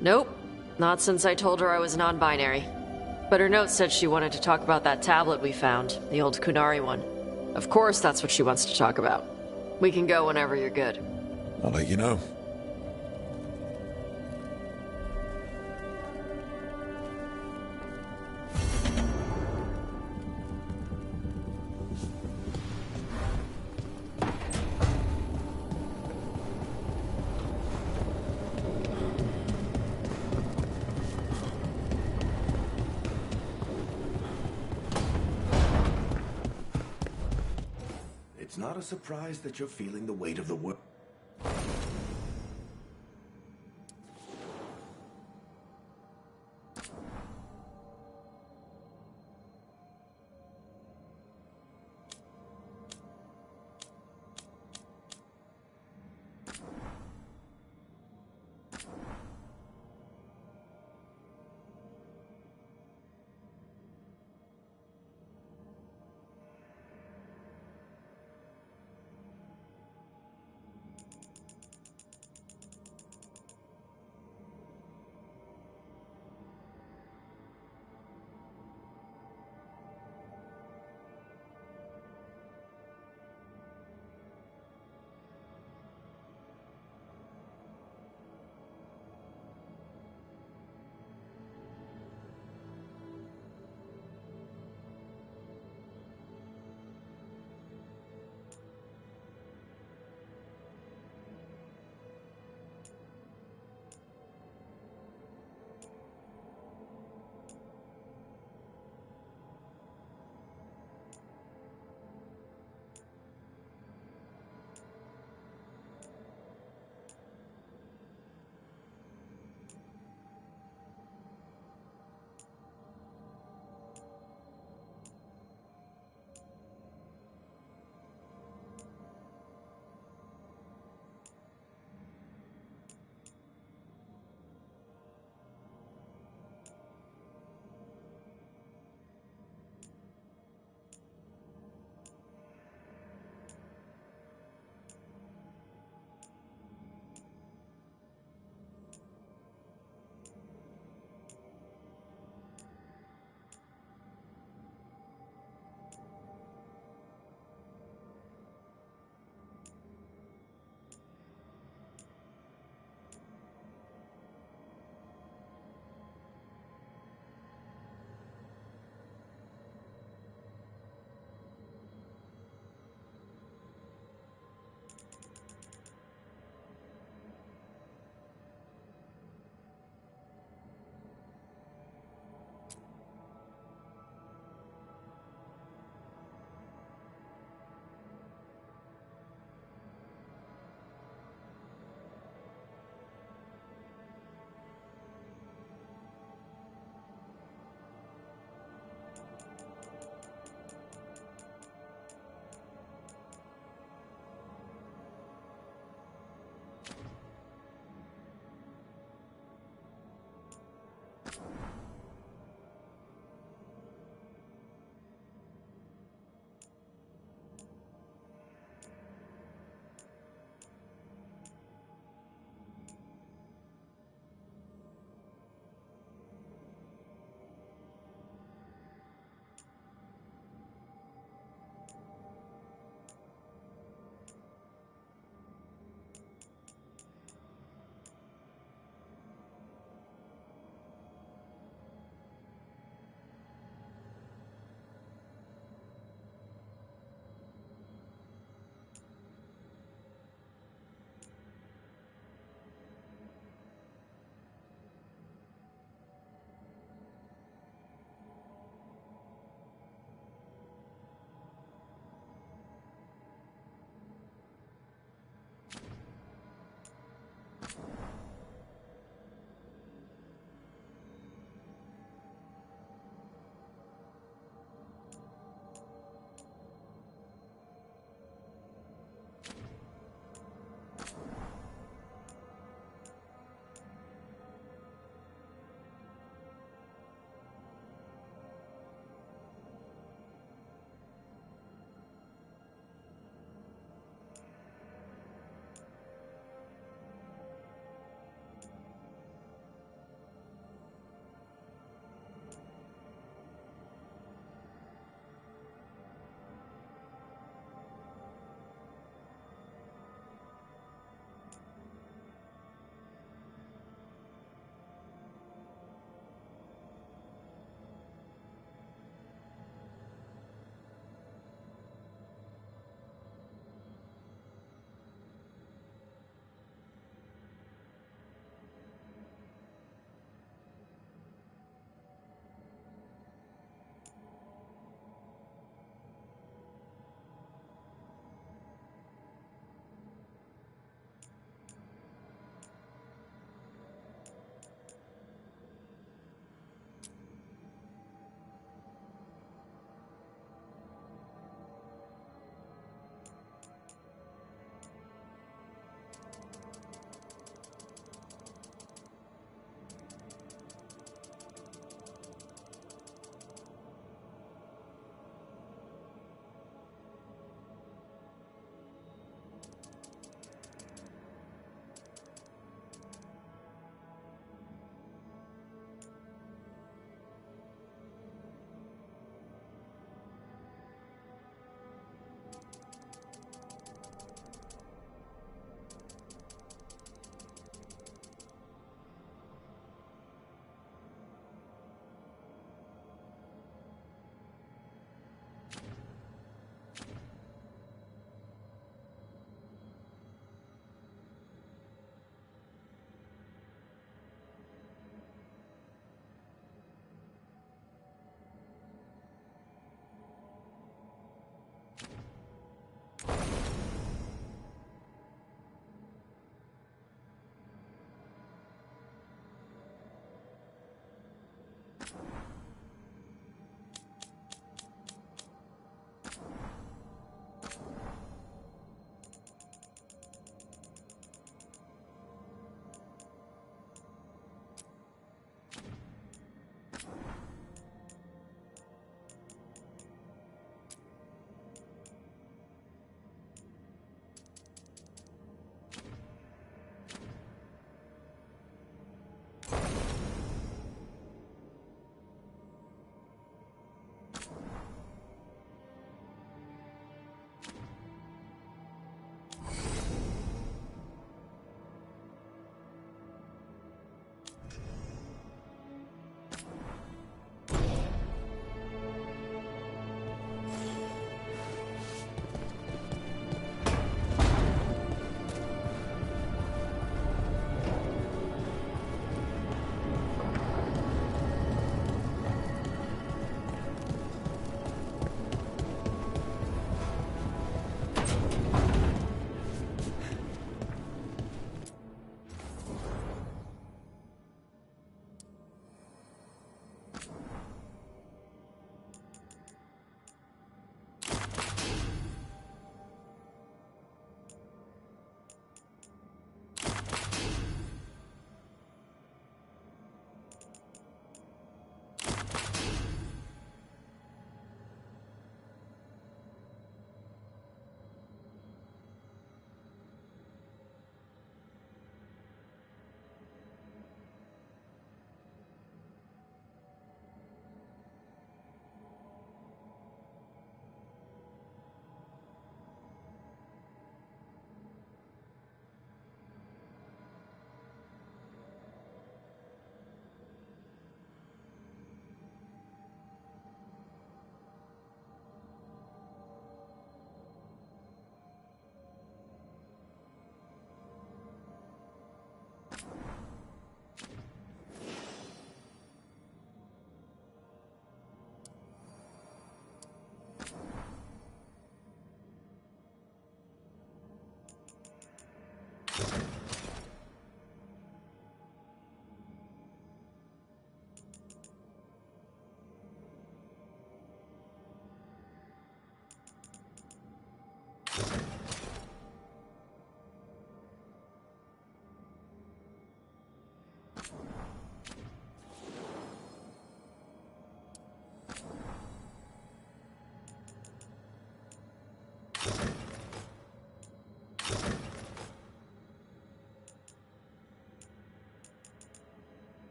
Nope, not since I told her I was non-binary. But her note said she wanted to talk about that tablet we found, the old Kunari one. Of course that's what she wants to talk about. We can go whenever you're good. I'll let you know. It's not a surprise that you're feeling the weight of the world.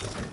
you